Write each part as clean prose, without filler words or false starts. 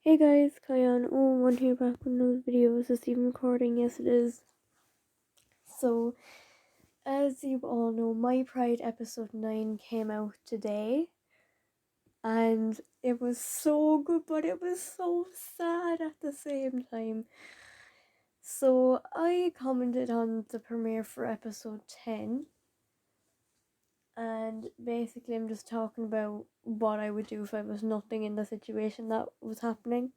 Hey guys, Kayan. Oh, one here back with another video. Is this even recording? Yes, it is. So, as you all know, My Pride episode 9 came out today. And it was so good, but it was so sad at the same time. So, I commented on the premiere for episode 10. And basically, I'm just talking about what I would do if I was nothing in the situation that was happening.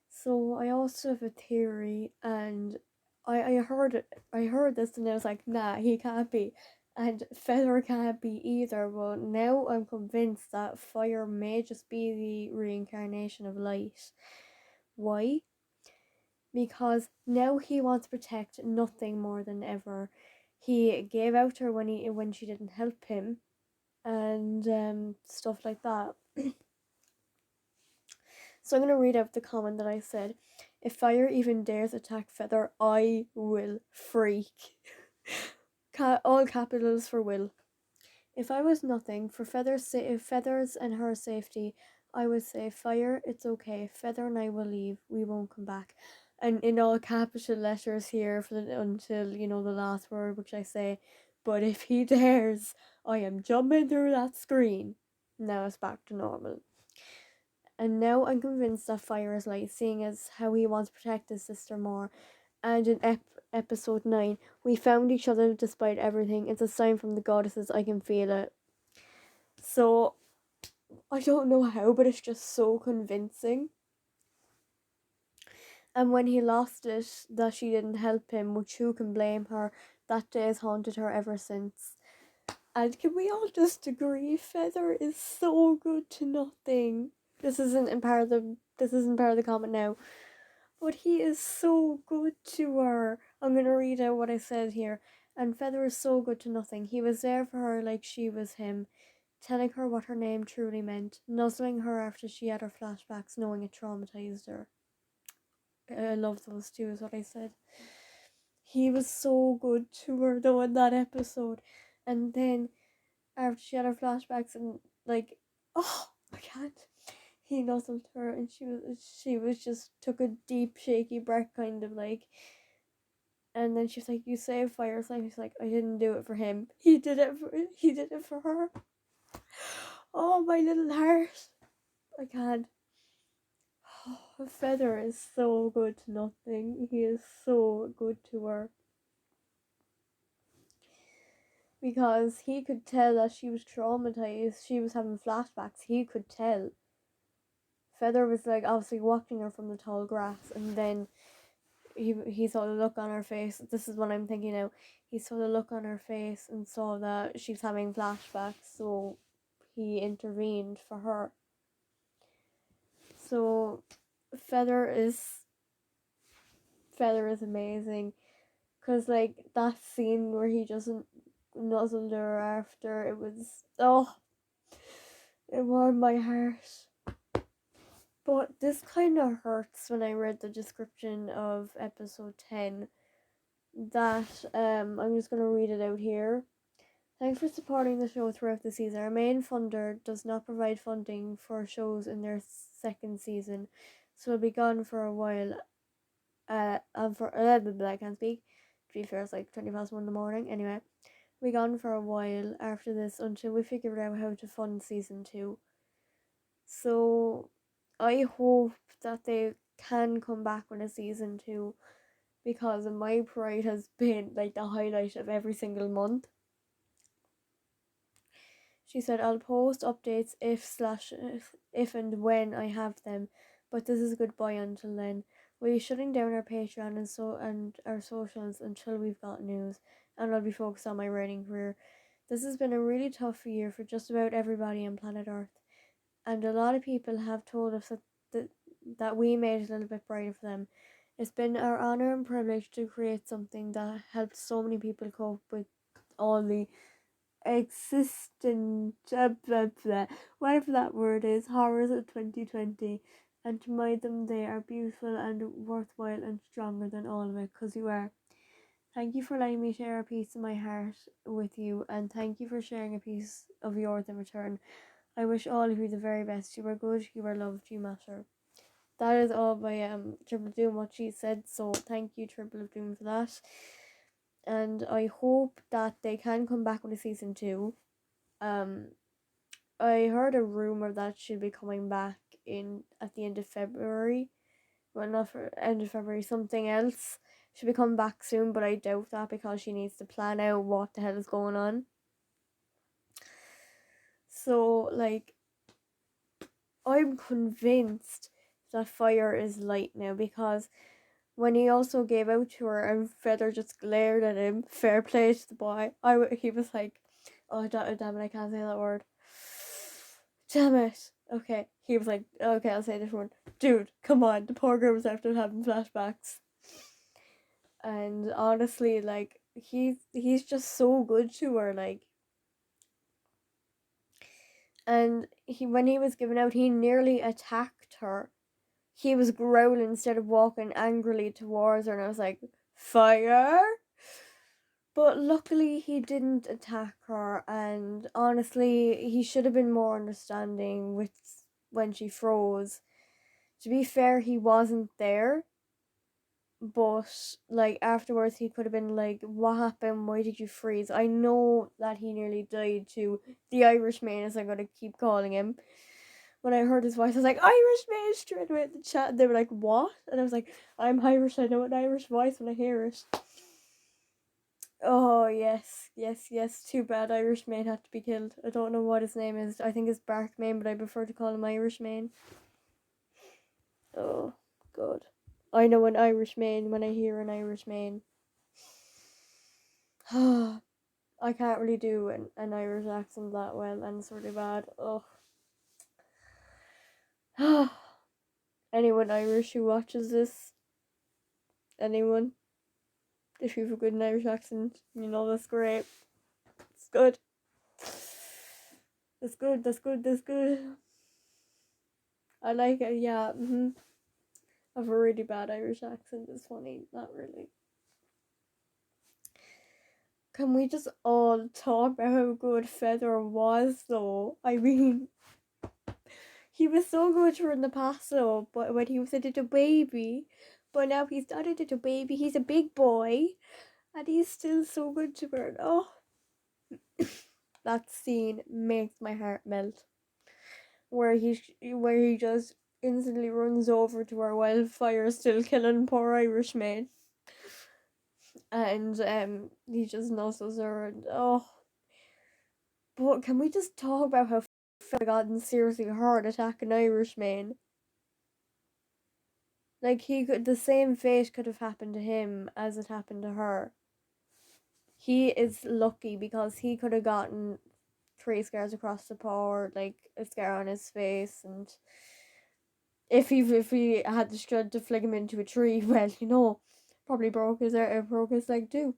So I also have a theory, and I heard this, and I was like, nah, he can't be, and Feather can't be either. But now I'm convinced that Fire may just be the reincarnation of Light. Why? Because now he wants to protect nothing more than ever. He gave out to her when she didn't help him, and stuff like that. So I'm going to read out the comment that I said. If Fire even dares attack Feather, I will freak. All capitals for will. If I was nothing, for Feathers and her safety, I would say, Fire, it's okay. Feather and I will leave. We won't come back. And in all capital letters here until, the last word, which I say, but if he dares, I am jumping through that screen. Now it's back to normal. And now I'm convinced that Fire is Light, seeing as how he wants to protect his sister more. And in episode 9, we found each other despite everything. It's a sign from the goddesses, I can feel it. So, I don't know how, but it's just so convincing. And when he lost it, that she didn't help him, which who can blame her, that day has haunted her ever since. And can we all just agree, Feather is so good to nothing. This isn't part of the comment now. But he is so good to her. I'm going to read out what I said here. And Feather is so good to nothing. He was there for her like she was him, telling her what her name truly meant, nuzzling her after she had her flashbacks, knowing it traumatized her. I love those two, is what I said. He was so good to her, though, in that episode. And then, after she had her flashbacks, and, oh, I can't. He nuzzled her, and she was just took a deep, shaky breath, kind of like. And then she's like, "You saved Fire's life." He's like, "I didn't do it for him. He did it for her." Oh, my little heart. I can't. Oh, Feather is so good to nothing. He is so good to her. Because he could tell that she was traumatized. She was having flashbacks. He could tell. Feather was like obviously watching her from the tall grass, and then he saw the look on her face. This is what I'm thinking now. He saw the look on her face and saw that she's having flashbacks, so he intervened for her. So Feather is amazing, because like that scene where he just nuzzled her after, it warmed my heart. But this kind of hurts when I read the description of episode 10. That I'm just gonna read it out here. Thanks for supporting the show throughout the season. Our main funder does not provide funding for shows in their second season, so we'll be gone for a while. I can't speak. To be fair, it's like 1:20 in the morning. Anyway, we'll be gone for a while after this until we figure out how to fund season 2. So, I hope that they can come back with a season 2, because My Pride has been like the highlight of every single month. She said, "I'll post updates if and when I have them, but this is goodbye until then. We'll be shutting down our Patreon and our socials until we've got news, and I'll be focused on my writing career. This has been a really tough year for just about everybody on planet Earth, and a lot of people have told us that we made it a little bit brighter for them. It's been our honour and privilege to create something that helped so many people cope with all the existent whatever that word is, horrors of 2020, and to remind them they are beautiful and worthwhile and stronger than all of it, because you are. Thank you for letting me share a piece of my heart with you, and thank you for sharing a piece of yours in return. I wish all of you the very best. You are good, you are loved, you matter." That is all by Triple Doom what she said. So thank you, Triple Doom, for that. And I hope that they can come back with a season 2. Um, I heard a rumor that she'll be coming back in at the end of February. Well, not for end of February, something else. She'll be coming back soon, but I doubt that because she needs to plan out what the hell is going on. So, like, I'm convinced that Fire is Light now because when he also gave out to her and Feather just glared at him, fair play to the boy. He was like, oh damn it, I can't say that word. Damn it. Okay, he was like, okay, I'll say a different one. Dude, come on, the poor girl was after having flashbacks. And honestly, like, he's just so good to her, like. And when he was given out, he nearly attacked her. He was growling instead of walking angrily towards her, and I was like, Fire? But luckily he didn't attack her, and honestly, he should have been more understanding with when she froze. To be fair, he wasn't there, but like afterwards he could have been like, what happened? Why did you freeze? I know that he nearly died to the Irishman, as I'm gonna keep calling him. When I heard his voice, I was like, Irishman, straight away at the chat. And they were like, what? And I was like, I'm Irish, I know an Irish voice when I hear it. Oh, yes, yes, yes. Too bad Irishman had to be killed. I don't know what his name is. I think it's Barkman, but I prefer to call him Irishman. Oh, God. I know an Irishman when I hear an Irishman. I can't really do an Irish accent that well, and it's really bad. Oh. Anyone Irish who watches this? Anyone? If you have a good Irish accent, you know that's great. It's good. That's good, that's good, that's good. I like it, yeah. I have a really bad Irish accent, it's funny. Not really. Can we just all talk about how good Feather was, though? I mean, he was so good to her in the past, though, but when he was a little baby. But now he's not a little baby, he's a big boy. And he's still so good to her. Oh, that scene makes my heart melt. Where he just instantly runs over to her while Fire's still killing poor Irishman. And he just nuzzles her and oh. But can we just talk about how Fire gotten seriously hurt attacking Irishman? Like the same fate could have happened to him as it happened to her. He is lucky because he could have gotten 3 scars across the paw, like a scar on his face, and if he had the strength to fling him into a tree, well, probably broke his leg too.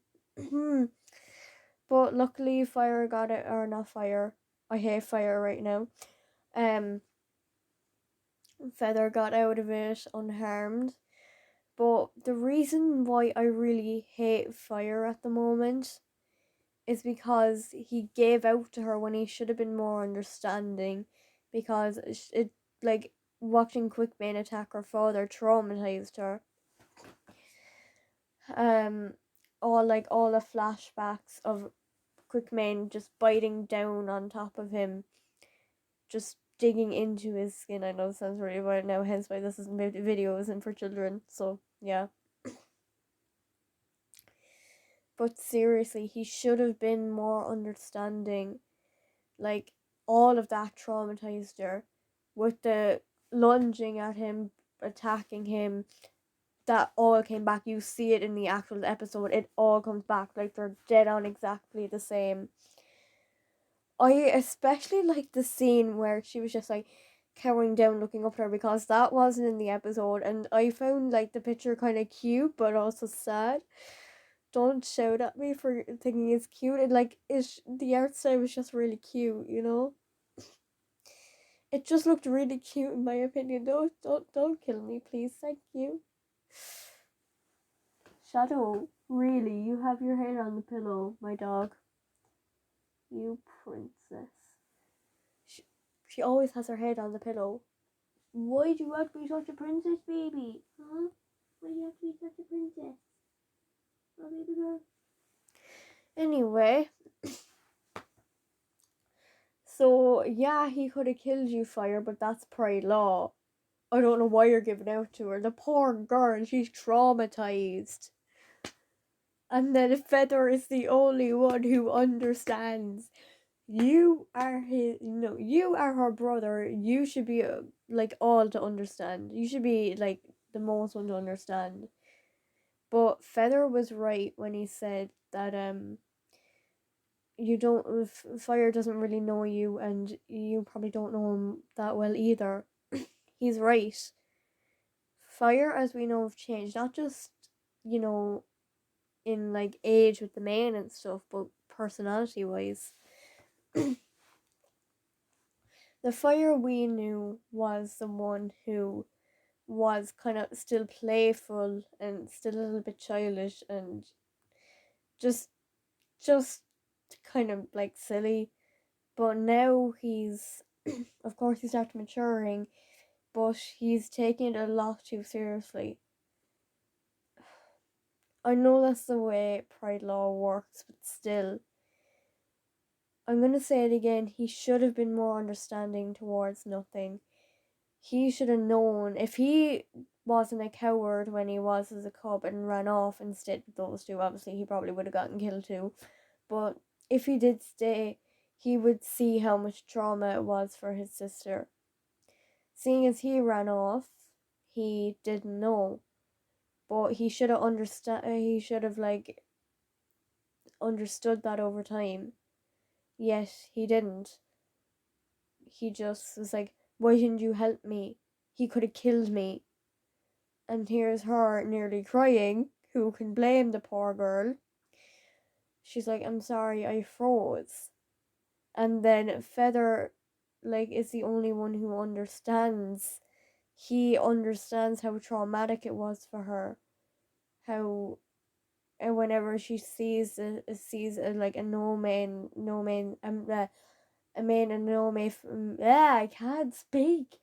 But luckily, Fire got it, or not Fire. I hate Fire right now. Feather got out of it unharmed. But the reason why I really hate Fire at the moment is because he gave out to her when he should have been more understanding, because it like watching Quickbane attack her father traumatized her. All the flashbacks of Quickbane just biting down on top of him, just digging into his skin. I know it sounds really weird now, hence why this video isn't for children. So yeah. But seriously, he should have been more understanding. Like, all of that traumatized her. With the lunging at him, attacking him, that all came back. You see it in the actual episode. It all comes back. Like, they're dead on exactly the same. I especially like the scene where she was just like cowering down looking up at her, because that wasn't in the episode, and I found like the picture kind of cute but also sad. Don't shout at me for thinking it's cute. The art style was just really cute. It just looked really cute in my opinion. Don't kill me, please. Thank you. Shadow, really, you have your head on the pillow, my dog. You princess. She always has her head on the pillow. Why do you have to be such a princess, baby? Huh? Why do you have to be such a princess? Oh, baby girl. Anyway, so yeah, he could have killed you, Fire, but that's pride law. I don't know why you're giving out to her. The poor girl, she's traumatized. And then Feather is the only one who understands. You are his, no, you are her brother. You should be like all to understand. You should be like the most one to understand. But Feather was right when he said that you don't Fire doesn't really know you, and you probably don't know him that well either. He's right. Fire, as we know, have changed, not just, you know, in like age with the man and stuff, but personality wise. The Fire we knew was the one who was kind of still playful and still a little bit childish and just just kind of like silly. But now he's of course he started maturing, but he's taking it a lot too seriously. I know that's the way pride law works, but still, I'm gonna say it again, he should have been more understanding towards nothing. He should have known if he wasn't a coward when he was as a cub and ran off instead with those two, obviously he probably would have gotten killed too. But if he did stay, he would see how much trauma it was for his sister. Seeing as he ran off, he didn't know. But he should have like understood that over time. Yet he didn't. He just was like, why didn't you help me? He could have killed me. And here's her nearly crying. Who can blame the poor girl? She's like, I'm sorry, I froze. And then Feather, like, is the only one who understands. He understands how traumatic it was for her. How, and whenever she like a a man and no man, I can't speak.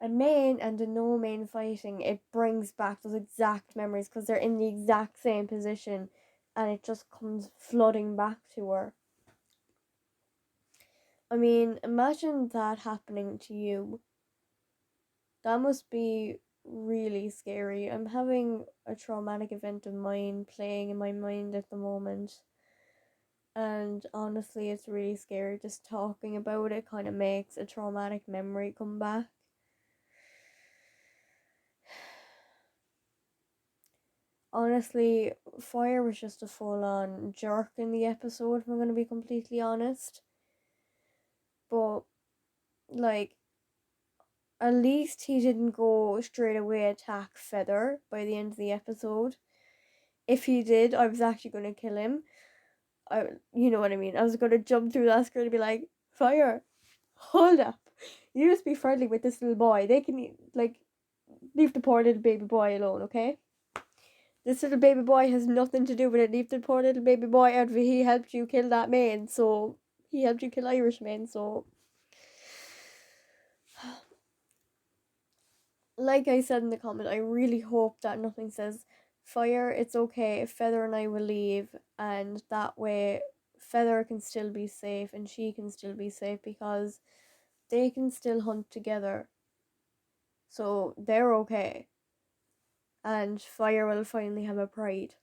A man and a no man fighting, it brings back those exact memories because they're in the exact same position, and it just comes flooding back to her. I mean, imagine that happening to you. That must be really scary. I'm having a traumatic event of mine playing in my mind at the moment. And honestly, it's really scary. Just talking about it kind of makes a traumatic memory come back. Honestly, Fire was just a full on jerk in the episode, if I'm going to be completely honest. But, like, at least he didn't go straight away attack Feather by the end of the episode. If he did, I was actually going to kill him. You know what I mean? I was going to jump through that screen and be like, Fire, hold up. You just be friendly with this little boy. They can, like, leave the poor little baby boy alone, okay? This little baby boy has nothing to do with it. Leave the poor little baby boy out of it. He helped you kill that man, so he helped you kill Irishmen, so like I said in the comment, I really hope that nothing says Fire, it's okay, Feather and I will leave, and that way Feather can still be safe and she can still be safe because they can still hunt together. So they're okay. And Fire will finally have a pride.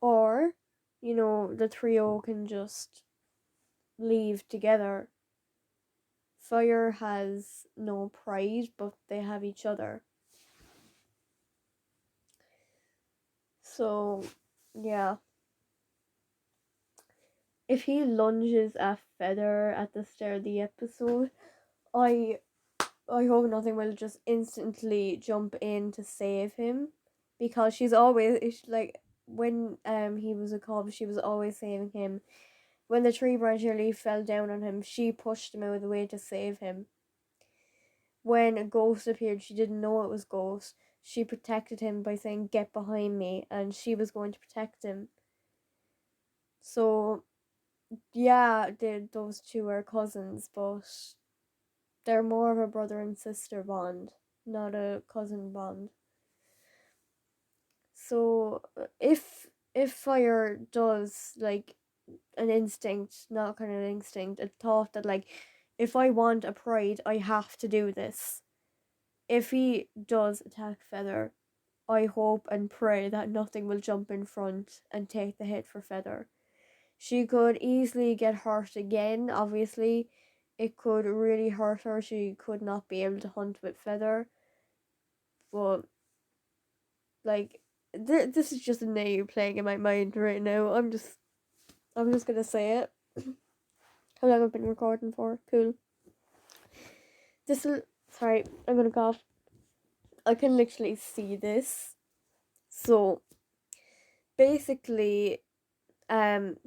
Or, you know, the trio can just leave together. Fire has no pride, but they have each other. So, yeah. If he lunges at Feather at the start of the episode, I hope nothing will just instantly jump in to save him, because she's always like when he was a cub, she was always saving him. When the tree branch nearly fell down on him, she pushed him out of the way to save him. When a ghost appeared, she didn't know it was Ghost. She protected him by saying, "Get behind me," and she was going to protect him. So Yeah, those two are cousins, but they're more of a brother and sister bond, not a cousin bond. So if Fire does like an instinct, not kind of an instinct, a thought that like if I want a pride, I have to do this. If he does attack Feather, I hope and pray that nothing will jump in front and take the hit for Feather. She could easily get hurt again, obviously. It could really hurt her. She could not be able to hunt with Feather. But, like, this is just a name playing in my mind right now. I'm just gonna say it. How long I've been recording for? Cool. Sorry, I'm gonna cough. I can literally see this. So, basically,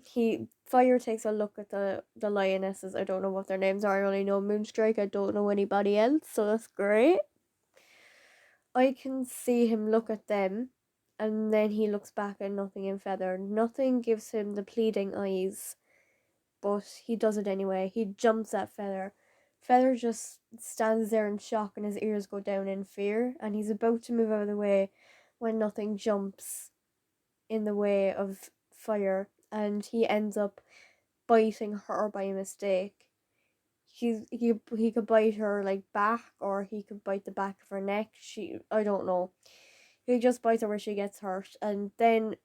he Fire takes a look at the lionesses. I don't know what their names are. I only know Moonstrike. I don't know anybody else, so that's great. I can see him look at them, and then he looks back at Nothing and Feather. Nothing gives him the pleading eyes, but he does it anyway. He jumps at Feather. Feather just stands there in shock, and his ears go down in fear, and he's about to move out of the way when Nothing jumps in the way of Fire, and he ends up biting her by mistake. He could bite her like back, or he could bite the back of her neck. I don't know. He just bites her where she gets hurt, and then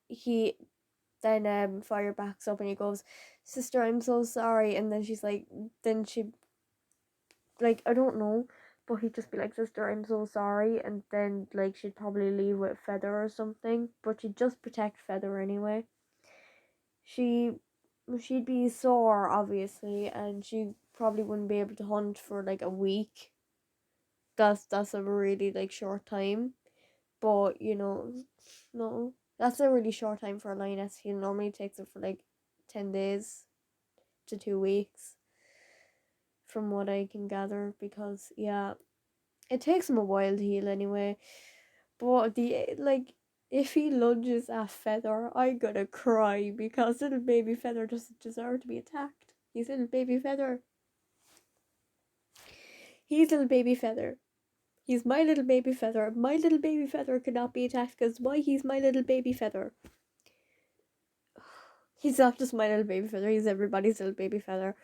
Fire backs up and he goes, "Sister, I'm so sorry." And then she's like, then she like I don't know, but he'd just be like, "Sister, I'm so sorry," and then like she'd probably leave with Feather or something, but she'd just protect Feather anyway. she she'd be sore obviously, and she probably wouldn't be able to hunt for like a week. That's a really like short time, but no, that's a really short time for a lioness. He normally takes it for like 10 days to 2 weeks, from what I can gather, because yeah, it takes him a while to heal anyway. But the like, if he lunges at Feather, I'm gonna cry because little baby Feather doesn't deserve to be attacked. He's little baby Feather. He's little baby Feather. He's my little baby Feather. My little baby Feather cannot be attacked because why? He's my little baby Feather. He's not just my little baby Feather. He's everybody's little baby Feather.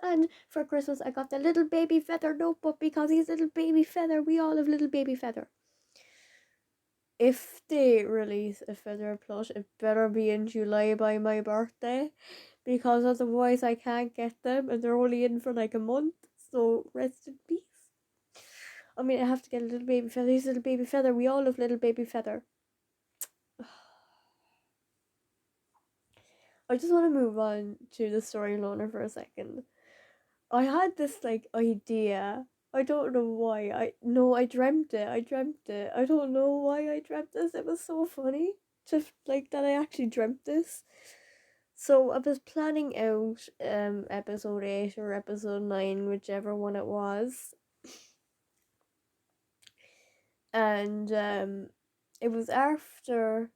And for Christmas, I got the little baby Feather notebook because he's little baby Feather. We all have little baby Feather. If they release a Feather plush, it better be in July by my birthday, because otherwise I can't get them, and they're only in for like a month. So rest in peace. I mean, I have to get a little baby Feather. He's little baby Feather. We all have little baby Feather. I just want to move on to the story loner for a second. I had this like idea. I don't know why. I dreamt it. I dreamt it. I don't know why I dreamt this. It was so funny. Just like that I actually dreamt this. So I was planning out episode 8 or episode 9, whichever one it was. And it was after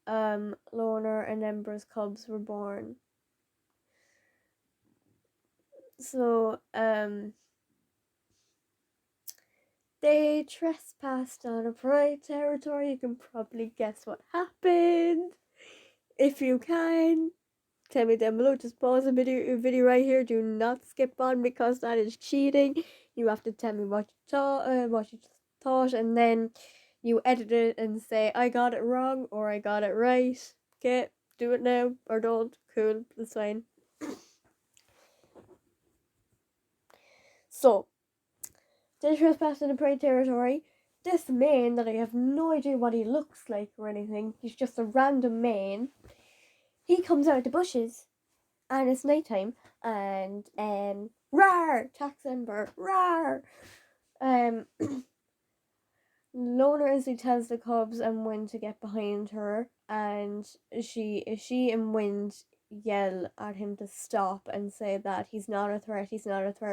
Lorna and Ember's cubs were born. So they trespassed on a pride territory. You can probably guess what happened. If you can, tell me down below. Just pause the video right here. Do not skip on because that is cheating. You have to tell me what you thought, and then you edit it and say I got it wrong or I got it right. Okay, do it now or don't. Cool, that's fine. So, they trespassed in the prey territory. This man that I have no idea what he looks like or anything, he's just a random man. He comes out of the bushes, and it's nighttime, and rawr, attacks Ember, rawr. Loner instantly tells the cubs and Wind to get behind her, and she and Wind yell at him to stop and say that he's not a threat,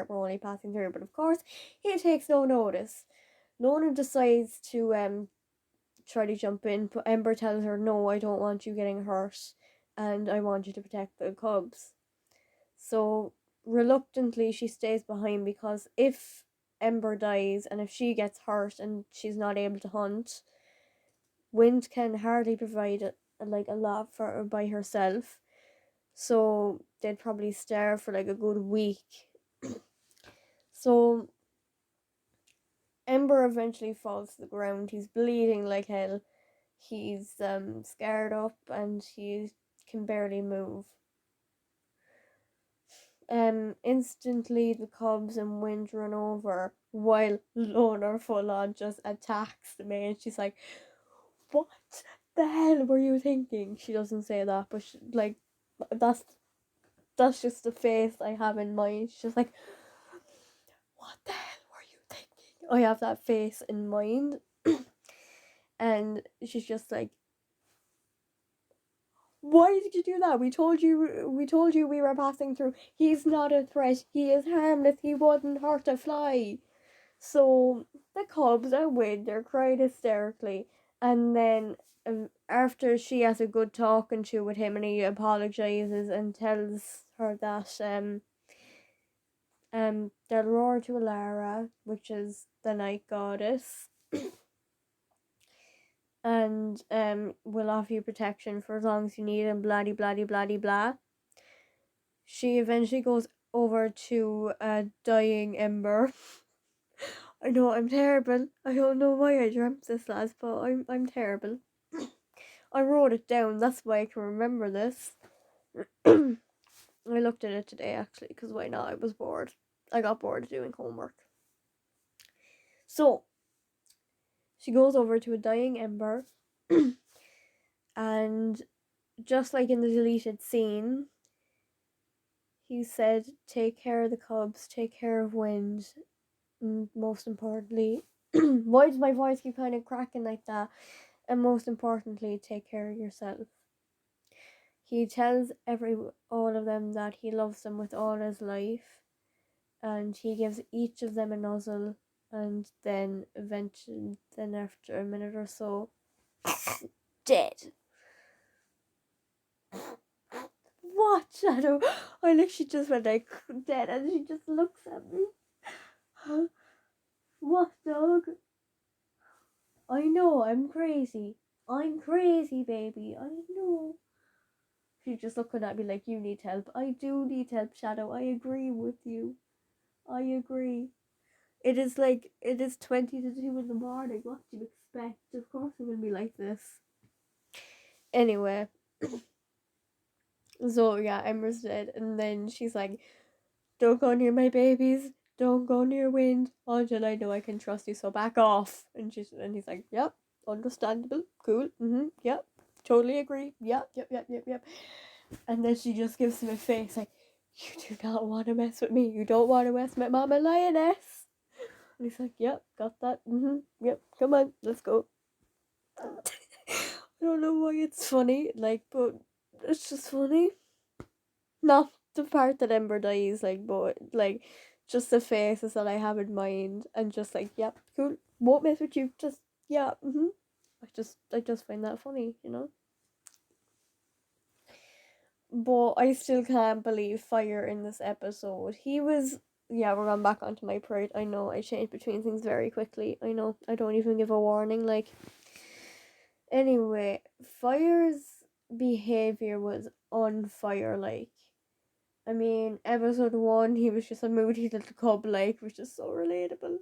we're only passing through. But of course, he takes no notice. Loner decides to try to jump in, but Ember tells her, "No, I don't want you getting hurt, and I want you to protect the cubs." So reluctantly she stays behind, because if Ember dies and if she gets hurt and she's not able to hunt, Wind can hardly provide a lot for her by herself. So they'd probably starve for like a good week. So Ember eventually falls to the ground. He's bleeding like hell. He's scarred up and he can barely move. Instantly the cubs and Wind run over while Lorna full on just attacks the maid. She's like, "What the hell were you thinking?" She doesn't say that, but that's just the face I have in mind. She's just like, "What the hell were you thinking?" I have that face in mind. And she's just like, "Why did you do that? We told you we were passing through. He's not a threat. He is harmless. He wouldn't hurt a fly." So the cubs are with, they're crying hysterically. And then after she has a good talking to with him, and he apologizes and tells her that they'll roar to Alara, which is the night goddess, and will offer you protection for as long as you need, and blah blah blah blah blah. She eventually goes over to a dying Ember. I know I'm terrible. I don't know why I dreamt this last, but I'm terrible. I wrote it down. That's why I can remember this. I looked at it today actually, because why not? I was bored. I got bored doing homework. So she goes over to a dying Ember, and just like in the deleted scene, he said, "Take care of the cubs. Take care of Wind. And most importantly," why does my voice keep kind of cracking like that? "And most importantly, take care of yourself." He tells all of them that he loves them with all his life, and he gives each of them a nuzzle, and then eventually, then after a minute or so, dead. What, Shadow? I literally just went like dead, and she just looks at me. What, dog? I know, I'm crazy. I'm crazy, baby. I know. She's just looking at me like, "You need help." I do need help, Shadow. I agree with you. I agree. It is 20 to 2 in the morning. What do you expect? Of course I'm gonna be like this. Anyway. So yeah, Ember's dead, and then she's like, "Don't go near my babies. Don't go near Wind until I know I can trust you. So back off." And he's like, "Yep, understandable, cool, yep, totally agree, yep." And then she just gives him a face like, "You do not want to mess with me. You don't want to mess with Mama Lioness." And he's like, "Yep, got that. Yep, come on, let's go." I don't know why it's funny, but it's just funny. Not the part that Ember dies, but just the faces that I have in mind, and just like, "Yep, cool, won't mess with you. Just yeah, I just find that funny, you know. But I still can't believe Fire in this episode. He was, yeah, we're going back onto my part. I know I change between things very quickly. I know I don't even give a warning. Anyway, Fire's behavior was on fire. I mean, episode 1, he was just a moody little cub, which is so relatable.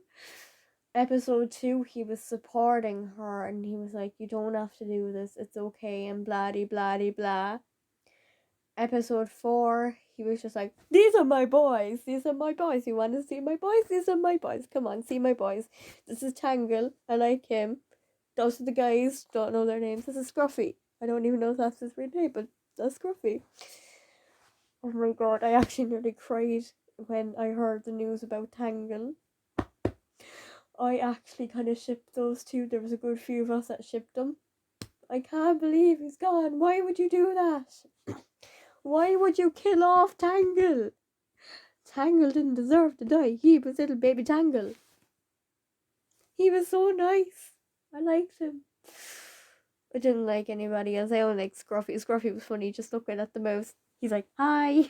Episode 2, he was supporting her, and he was like, "You don't have to do this. It's okay," and blah blah blah. Episode 4, he was just like, "These are my boys. These are my boys. You want to see my boys? These are my boys. Come on, see my boys. This is Tangle. I like him. Those are the guys. Don't know their names. This is Scruffy. I don't even know if that's his real name, but that's Scruffy." Oh my god, I actually nearly cried when I heard the news about Tangle. I actually kind of shipped those two. There was a good few of us that shipped them. I can't believe he's gone. Why would you do that? Why would you kill off Tangle? Tangle didn't deserve to die. He was little baby Tangle. He was so nice. I liked him. I didn't like anybody else. I only liked Scruffy. Scruffy was funny, just looking at the mouse. He's like, "Hi."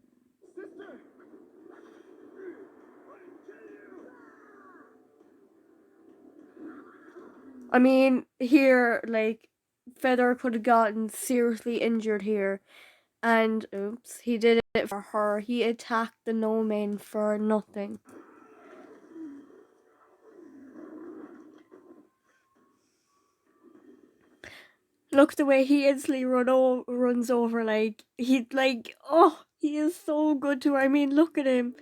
I mean, here, like, Feather could have gotten seriously injured here. And, oops, he did it for her. He attacked the no man for nothing. Look the way he instantly runs over, like, he is so good to her. I mean, look at him.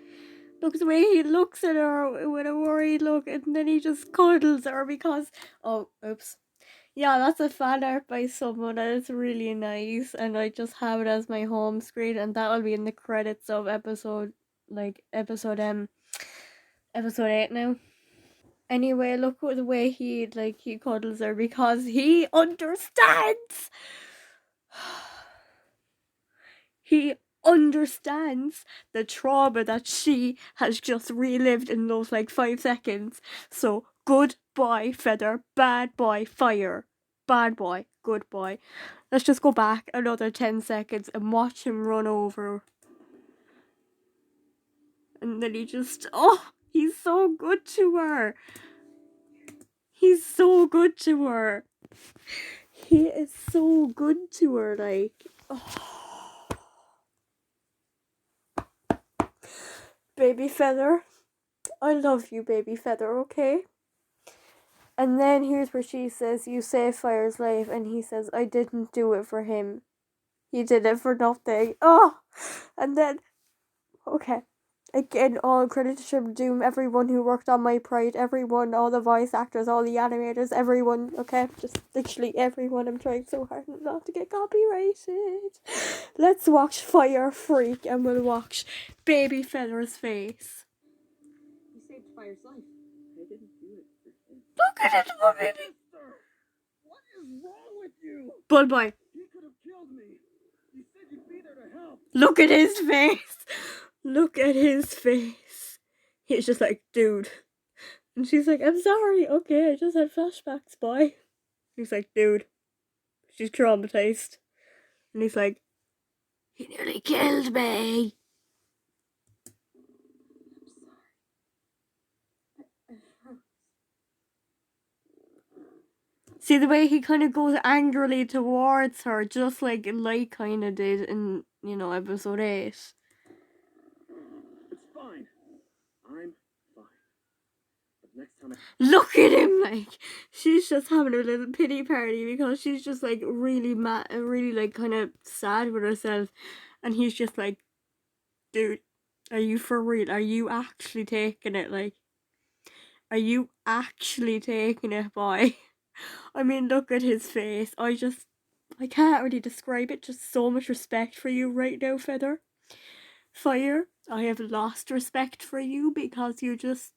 Look the way he looks at her with a worried look, and then he just cuddles her because, oh, oops. Yeah, that's a fan art by someone, and it's really nice, and I just have it as my home screen, and that'll be in the credits of episode 8 now. Anyway, look at the way he cuddles her because he understands. He understands the trauma that she has just relived in those 5 seconds. So good boy, Feather, bad boy, Fire. Bad boy, good boy. Let's just go back another 10 seconds and watch him run over. And then he's so good to her. He's so good to her. He is so good to her, Baby Feather. I love you, Baby Feather, okay? And then here's where she says, you saved Fire's life, and he says, I didn't do it for him. He did it for nothing. Oh! And then, okay. Again, all credit to Shim Doom, everyone who worked on My Pride, everyone, all the voice actors, all the animators, everyone, okay? Just literally everyone. I'm trying so hard not to get copyrighted. Let's watch Fire Freak, and we'll watch Baby Feather's face. You saved Fire's life. I didn't do it for him. Look at it, oh, baby. What is wrong with you? Bull boy. He could have killed me. You said you'd be there to help. Look at his face. Look at his face. He's just like, dude. And she's like, I'm sorry. Okay, I just had flashbacks, boy. He's like, dude. She's traumatized. And he's like, he nearly killed me. See the way he kind of goes angrily towards her, just like Light kind of did in, episode 8. It's fine. I'm fine. But next time Look at him, she's just having a little pity party because she's just really mad, really kind of sad with herself, and he's just like, dude, are you for real? Are you actually taking it? Are you actually taking it, boy? I mean, look at his face. I can't really describe it. Just so much respect for you right now, Feather. Fire, I have lost respect for you because you just,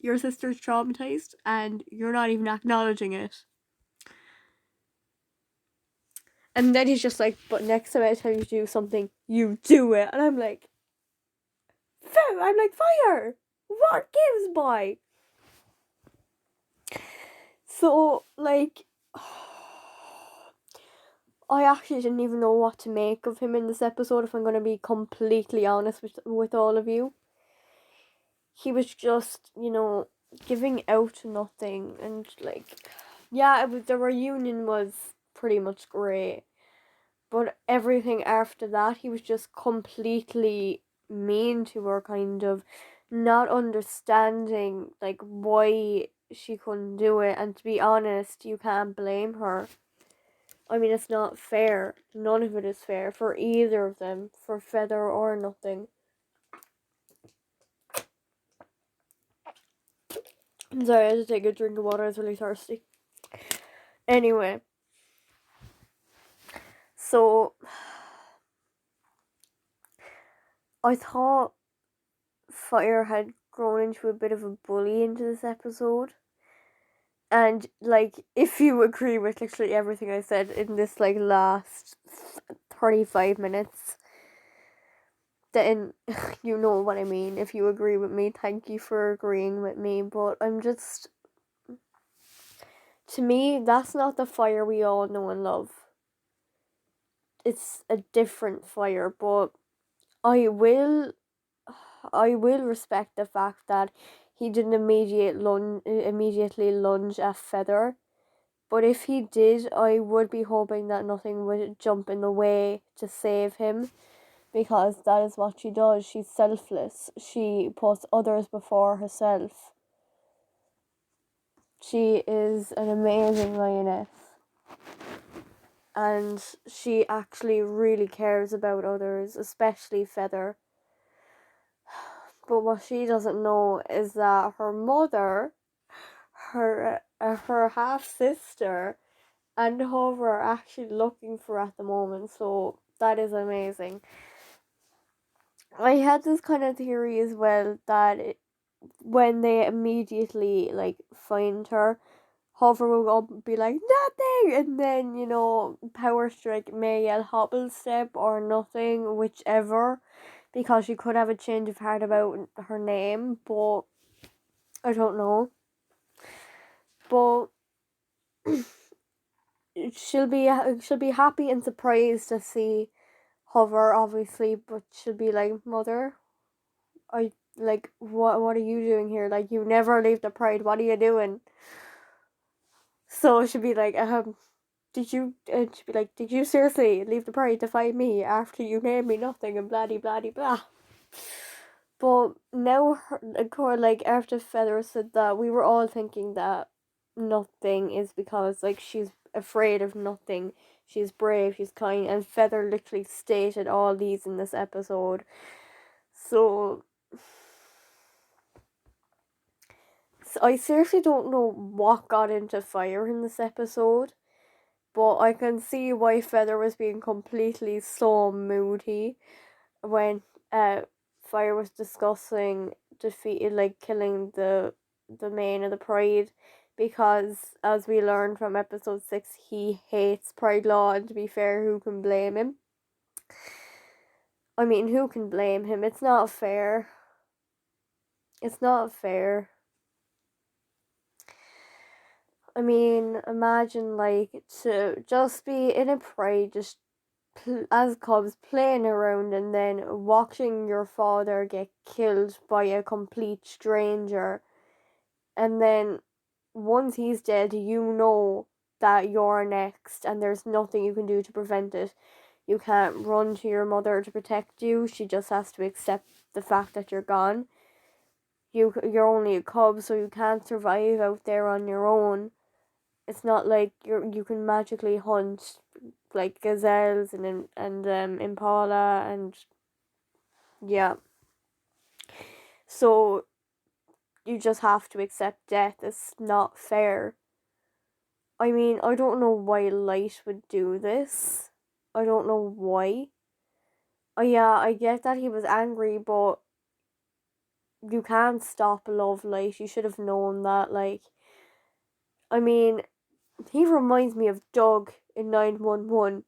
your sister's traumatized and you're not even acknowledging it. And then he's just like, but next time I tell you to do something, you do it. And I'm like, Fire! What gives, boy? So, I actually didn't even know what to make of him in this episode, if I'm going to be completely honest with all of you. He was just, giving out to nothing, and the reunion was pretty much great, but everything after that, he was just completely mean to her, kind of not understanding why she couldn't do it. And to be honest, you can't blame her. I mean, it's not fair. None of it is fair for either of them, for Feather or nothing. I'm sorry, I had to take a drink of water. I was really thirsty. Anyway, so I thought Fire had grown into a bit of a bully into this episode. And, if you agree with literally everything I said in this, last 35 minutes, then you know what I mean. If you agree with me, thank you for agreeing with me. But to me, that's not the Fire we all know and love. It's a different Fire, but I will respect the fact that he didn't immediately lunge at Feather. But if he did, I would be hoping that nothing would jump in the way to save him, because that is what she does. She's selfless. She puts others before herself. She is an amazing lioness. And she actually really cares about others, especially Feather. But what she doesn't know is that her mother, her half sister, and Hover are actually looking for her at the moment. So that is amazing. I had this kind of theory as well that when they immediately like find her, Hover will be like nothing, and then Power Strike may yell hobble step or nothing, whichever, because she could have a change of heart about her name, but I don't know. But she'll be happy and surprised to see Hover, obviously, but she'll be like, Mother, what are you doing here? Like, you never leave the Pride. What are you doing? So she'll be like, did you? And she'd be like, did you seriously leave the Pride to find me after you named me nothing and blah blah blah. But now, like after Feather said that, we were all thinking that nothing is because like she's afraid of nothing. She's brave, she's kind, and Feather literally stated all these in this episode. So I seriously don't know what got into Fire in this episode, but I can see why Feather was being completely so moody when Fire was discussing killing the main of the Pride, because as we learned from episode 6, he hates Pride Law, and to be fair, who can blame him? I mean, who can blame him? It's not fair. It's not fair. I mean, imagine like to just be in a Pride, just as cubs playing around, and then watching your father get killed by a complete stranger, and then once he's dead, you know that you're next, and there's nothing you can do to prevent it. You can't run to your mother to protect you. She just has to accept the fact that you're gone. You're only a cub, so you can't survive out there on your own. It's not like you can magically hunt like gazelles and impala, and yeah. So you just have to accept death. It's not fair. I mean, I don't know why Light would do this. I don't know why. Oh yeah, I get that he was angry, but you can't stop love, Light. You should have known that. Like, I mean, he reminds me of Doug in 911.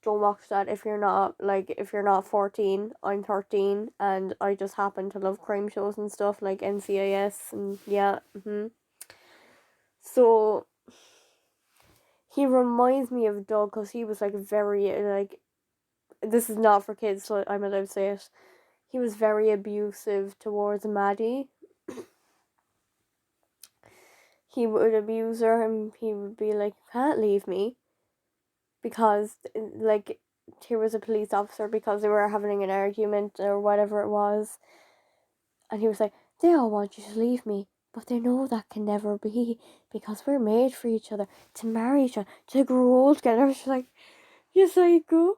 Don't watch that if you're not 14. I'm 13, and I just happen to love crime shows and stuff like NCIS, and yeah. So he reminds me of Doug because he was like very like, this is not for kids, so I'm allowed to say it. He was very abusive towards Maddie. He would abuse her, and he would be like, "You can't leave me," because like he was a police officer, because they were having an argument or whatever it was, and he was like, "They all want you to leave me, but they know that can never be, because we're made for each other, to marry each other, to grow old together." I was like, "You psycho,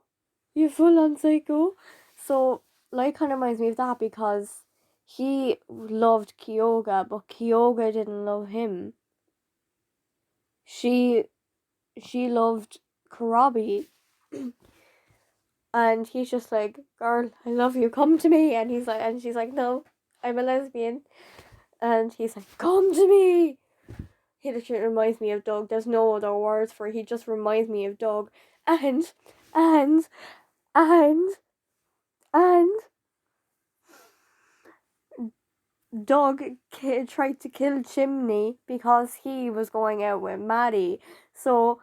you full on psycho." So like kind of reminds me of that, because he loved Kyoga, but Kyoga didn't love him. She loved Karabi. And he's just like, "Girl, I love you, come to me." And she's like, "No, I'm a lesbian." And he's like, "Come to me." He literally reminds me of Doug. There's no other words for it. He just reminds me of Doug. And and and and Doug tried to kill Chimney because he was going out with Maddie. So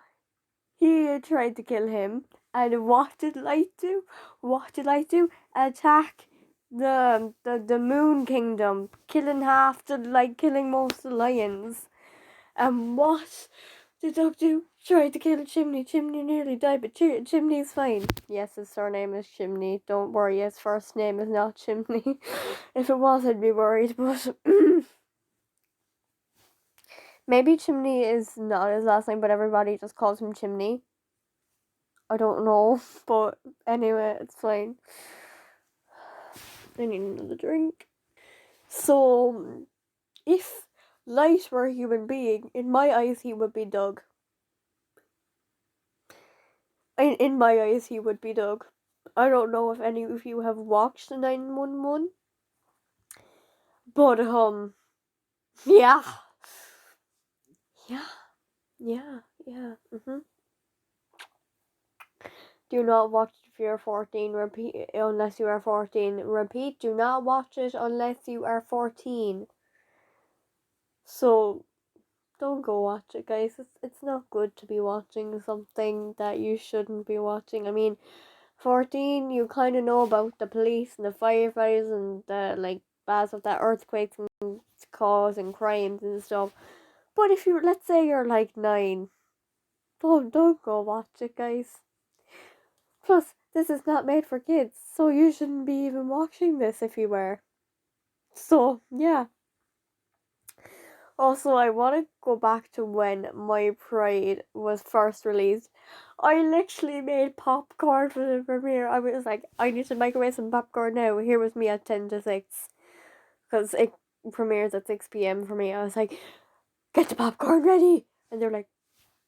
he tried to kill him. And what did Light do? What did Light do? Attack the Moon Kingdom, killing killing most of the lions. And what did Doug do? Tried to kill Chimney. Chimney nearly died, but Chimney's fine. Yes, his surname is Chimney. Don't worry, his first name is not Chimney. If it was, I'd be worried, but maybe Chimney is not his last name, but everybody just calls him Chimney. I don't know, but anyway, it's fine. I need another drink. So, if Light were a human being, in my eyes, he would be Doug. In my eyes, he would be Doug. I don't know if any of you have watched the 911, but yeah, yeah, yeah. Do not watch it if you're 14. Repeat unless you are 14. Repeat. Do not watch it unless you are 14. So don't go watch it, guys. It's not good to be watching something that you shouldn't be watching. I mean, 14, you kind of know about the police and the firefighters and the bad stuff that earthquakes and cause and crimes and stuff. But if you, let's say you're like 9, don't go watch it, guys. Plus, this is not made for kids, so you shouldn't be even watching this if you were. So, yeah. Also, I want to go back to when My Pride was first released. I literally made popcorn for the premiere. I was like, I need to microwave some popcorn now. Here was me at 10 to 6. Because it premieres at 6 p.m. for me. I was like, get the popcorn ready! And they're like,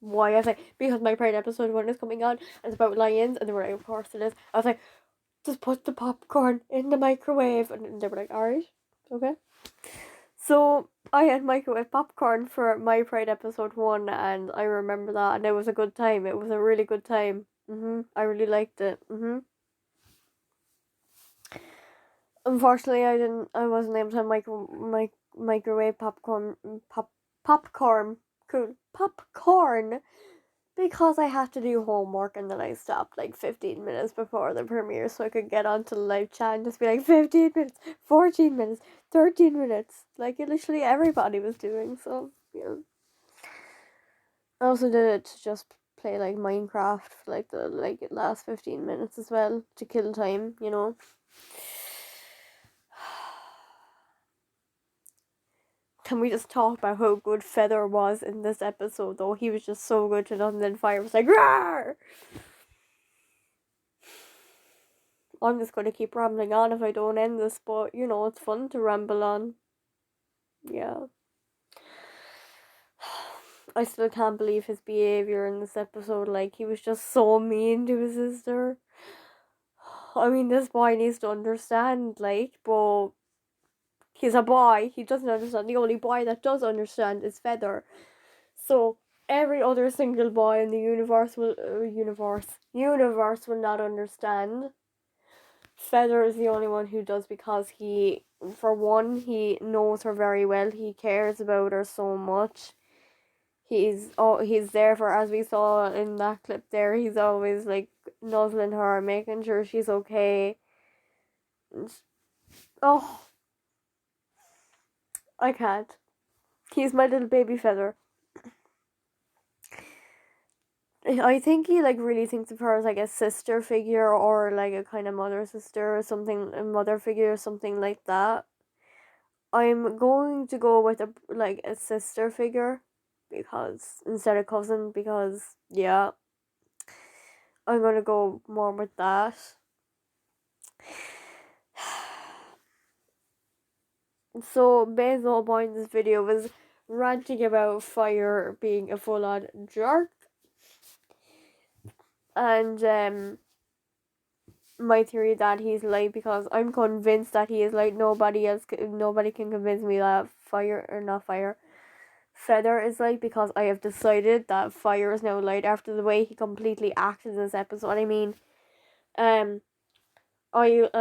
why? I was like, because My Pride episode 1 is coming on. And it's about lions. And they were like, of course it is. I was like, just put the popcorn in the microwave. And they were like, alright, okay. So I had microwave popcorn for My Pride episode 1, and I remember that, and it was a good time. It was a really good time. I really liked it. Unfortunately, I wasn't able to have microwave popcorn. Cool popcorn. Because I had to do homework and then I stopped like 15 minutes before the premiere so I could get onto the live chat and just be like 15 minutes, 14 minutes, 13 minutes. Like literally everybody was doing, so yeah. I also did it to just play like Minecraft for like the last 15 minutes as well to kill time, you know. Can we just talk about how good Feather was in this episode though? He was just so good to them, and then Fire was like, "Rawr!" I'm just going to keep rambling on if I don't end this, but you know, it's fun to ramble on. Yeah. I still can't believe his behavior in this episode. Like, he was just so mean to his sister. I mean, this boy needs to understand, like, but he's a boy. He doesn't understand. The only boy that does understand is Feather. So, every other single boy in the universe will not understand. Feather is the only one who does because he, for one, he knows her very well. He cares about her so much. He's there for, as we saw in that clip there, he's always like nuzzling her, making sure she's okay. Oh, I can't. He's my little baby Feather. I think he like really thinks of her as like a sister figure or like a kind of mother sister or something, a mother figure or something like that. I'm going to go with a sister figure because instead of cousin, because yeah, I'm gonna go more with that. So Basil boy in this video was ranting about Fire being a full on jerk, and my theory that he's like, because I'm convinced that he is like, nobody can convince me that Feather is like, because I have decided that Fire is now light after the way he completely acted in this episode. I mean, I'll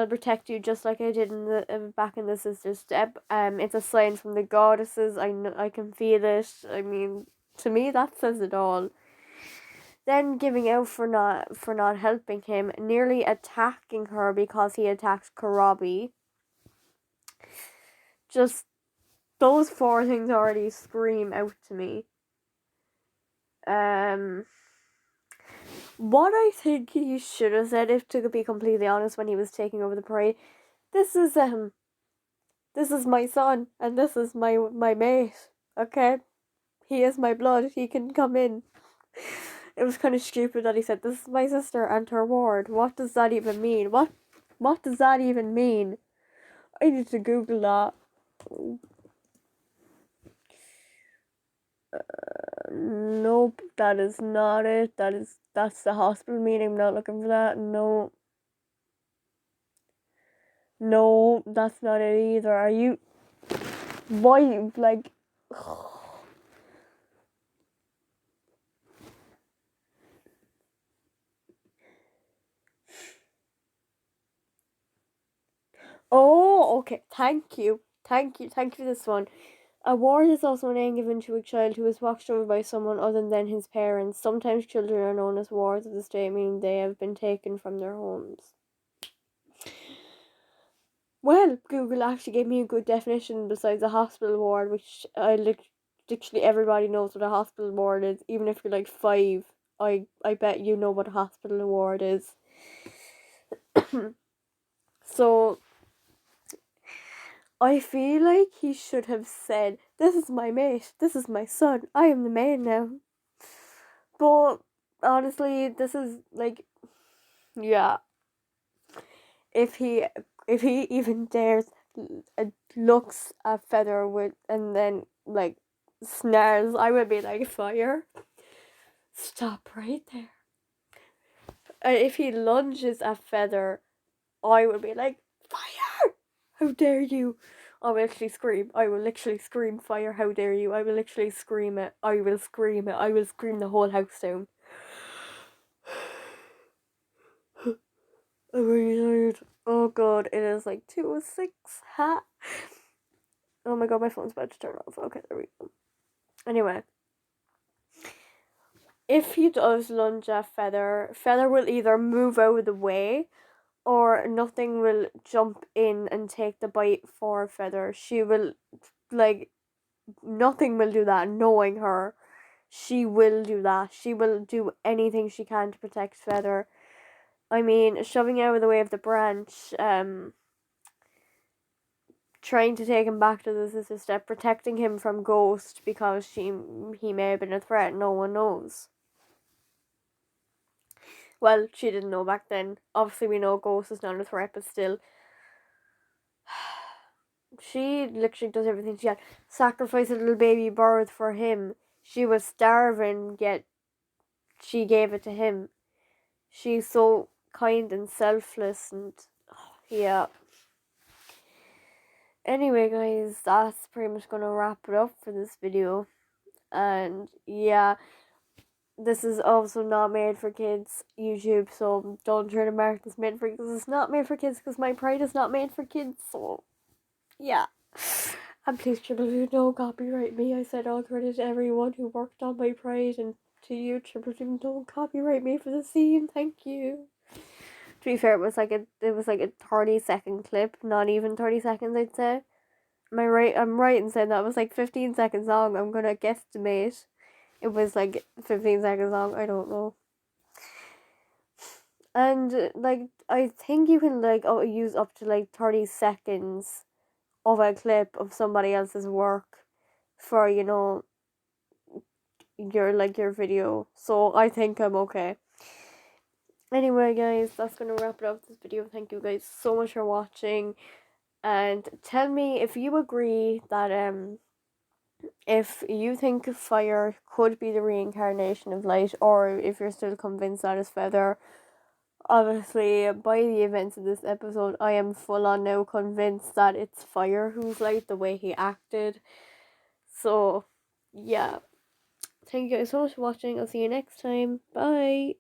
protect you just like I did in the back in the sister step. It's a sign from the goddesses. I know, I can feel it. I mean, to me that says it all. Then giving out for not helping him, nearly attacking her because he attacked Karabi. just those four things already scream out to me. What I think he should have said, if to be completely honest, when he was taking over the parade, this is my son, and this is my mate. Okay, he is my blood. He can come in. It was kind of stupid that he said, "This is my sister and her ward." What does that even mean? What does that even mean? I need to Google that. Nope, that is not it. That's the hospital meeting. I'm not looking for that. No. No, that's not it either. Are you? Why, like? Oh, okay. Thank you for this one. A ward is also a name given to a child who is watched over by someone other than his parents. Sometimes children are known as wards of the state, meaning they have been taken from their homes. Well, Google actually gave me a good definition besides a hospital ward, which literally everybody knows what a hospital ward is. Even if you're like 5, I bet you know what a hospital ward is. So I feel like he should have said, "This is my mate. This is my son. I am the main now." But honestly, this is like, yeah. If he even dares looks at Feather with and then like snarls, I would be like, "Fire, stop right there." If he lunges at Feather, I would be like, "Fire! How dare you!" I will actually scream. I will literally scream, "Fire! How dare you!" I will literally scream it. I will scream it. I will scream the whole house down. I'm really tired. Oh god, it is like 2:06. Ha! Oh my god, my phone's about to turn off. Okay, there we go. Anyway, if he does lunge at Feather, Feather will either move out of the way or nothing will jump in and take the bite for Feather. She will, like, nothing will do that, knowing her. She will do that. She will do anything she can to protect Feather. I mean, shoving out of the way of the branch, trying to take him back to the sister step, protecting him from Ghost because he may have been a threat, no one knows. Well, she didn't know back then. Obviously we know Ghost is not a threat, but still. She literally does everything she can. Sacrifice a little baby bird for him. She was starving, yet she gave it to him. She's so kind and selfless, and yeah. Anyway, guys, that's pretty much gonna wrap it up for this video. And yeah, this is also not made for kids, YouTube, so don't try to mark this made for kids. It's not made for kids because my pride is not made for kids, so yeah. And please, Triple don't copyright me. I said all credit to everyone who worked on my pride, and to you, Triple don't copyright me for the scene. Thank you. To be fair, it was like a 30-second clip, not even 30 seconds, I'd say. Am I right? I'm right in saying that was like 15 seconds long. I'm gonna guesstimate it was like 15 seconds long. I don't know. And like, I think you can like use up to like 30 seconds of a clip of somebody else's work for, you know, your video. So I think I'm okay. Anyway, guys, that's gonna wrap it up this video. Thank you guys so much for watching, and tell me if you agree that if you think Fire could be the reincarnation of Light, or if you're still convinced that it's Feather. Obviously, by the events of this episode, I am full on now convinced that it's Fire who's Light, the way he acted. So, yeah. Thank you guys so much for watching. I'll see you next time. Bye.